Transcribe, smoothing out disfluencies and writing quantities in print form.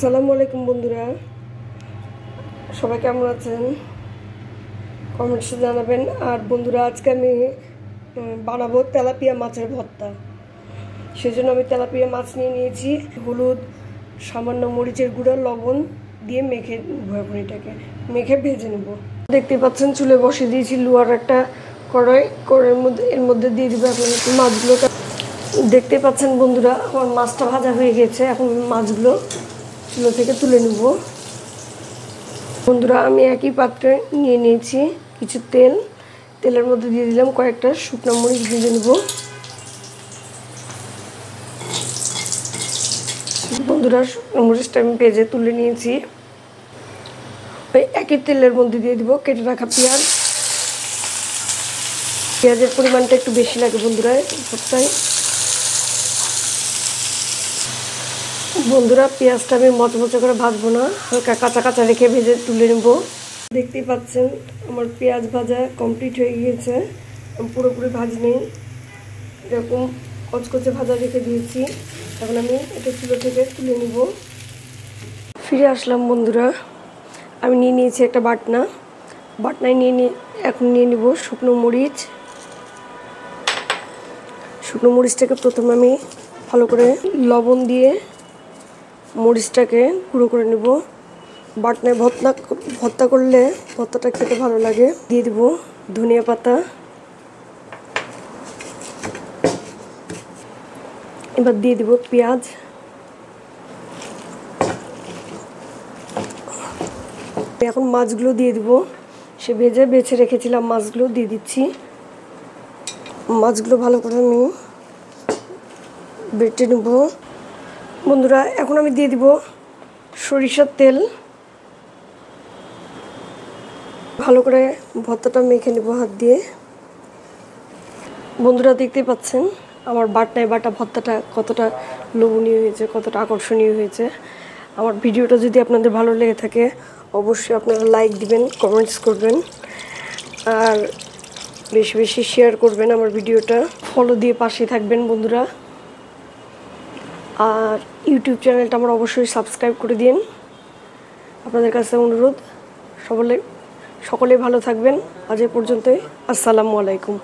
আসসালামু আলাইকুম বন্ধুরা, সবাই কেমন আছেন কমেন্টসে জানাবেন। আর বন্ধুরা, আজকে আমি বানাবো তেলাপিয়া মাছের ভর্তা। সেজন্য আমি তেলাপিয়া মাছ নিয়ে নিয়েছি। হলুদ, সামান্য মরিচের গুঁড়া, লবণ দিয়ে মেখে নেবো। এখন এটাকে মেখে ভেজে নেব। দেখতে পাচ্ছেন চুলে বসিয়ে দিয়েছি লোহার একটা কড়াই। এর মধ্যে দিয়ে দিব এখন মাছগুলোকে। দেখতে পাচ্ছেন বন্ধুরা, আমার মাছটা ভাজা হয়ে গেছে। এখন মাছগুলো চুলো থেকে তুলে নেব। বন্ধুরা, আমি একই পাত্রে নিয়ে নিয়েছি কিছু তেল। তেলের মধ্যে দিয়ে দিলাম কয়েকটা শুকনো মরিচ ভেজে নেব। বন্ধুরা, শুকনো মরিচটা আমি ভেজে তুলে নিয়েছি। ওই একই তেলের মধ্যে দিয়ে দিব কেটে রাখা পেঁয়াজ। পেঁয়াজের পরিমাণটা একটু বেশি লাগে বন্ধুরা ভর্তায়। বন্ধুরা, পেঁয়াজটা আমি মচমচে করে ভাজবো না, হালকা কাঁচা কাঁচা রেখে ভেজে তুলে নেব। দেখতেই পাচ্ছেন আমার পেঁয়াজ ভাজা কমপ্লিট হয়ে গিয়েছে। পুরোপুরি ভাজি নেই, এরকম কচকচে ভাজা রেখে দিয়েছি। এখন আমি এটা চুলো থেকে তুলে নেব। ফিরে আসলাম বন্ধুরা, আমি নিয়ে নিয়েছি একটা বাটনায় এখন নিয়ে নিব শুকনো মরিচ। শুকনো মরিচটাকে প্রথমে আমি ভালো করে লবণ দিয়ে মরিচটাকে গুঁড়ো করে নেব। বাটনায় ভর্তা করলে ভর্তাটা খেতে ভালো লাগে। দিয়ে দিব ধনিয়া পাতা। এবার দিয়ে দিব পেঁয়াজ। এখন মাছগুলো দিয়ে দিব। সে ভেজে বেছে রেখেছিলাম মাছগুলো দিয়ে দিচ্ছি। মাছগুলো ভালো করে আমি বেটে নেব। বন্ধুরা, এখন আমি দিয়ে দিব সরিষার তেল। ভালো করে ভর্তাটা মেখে নেব হাত দিয়ে। বন্ধুরা, দেখতেই পাচ্ছেন আমার বাটনায় বাটা ভর্তাটা কতটা লোভনীয় হয়েছে, কতটা আকর্ষণীয় হয়েছে। আমার ভিডিওটা যদি আপনাদের ভালো লেগে থাকে অবশ্যই আপনারা লাইক দিবেন, কমেন্টস করবেন, আর বেশি বেশি শেয়ার করবেন আমার ভিডিওটা। ফলো দিয়ে পাশে থাকবেন বন্ধুরা। আর ইউটিউব চ্যানেলটা আমার অবশ্যই সাবস্ক্রাইব করে দিন। আপনাদের কাছে অনুরোধ, সকলে ভালো থাকবেন। আজ এ পর্যন্তই। আসসালামু আলাইকুম।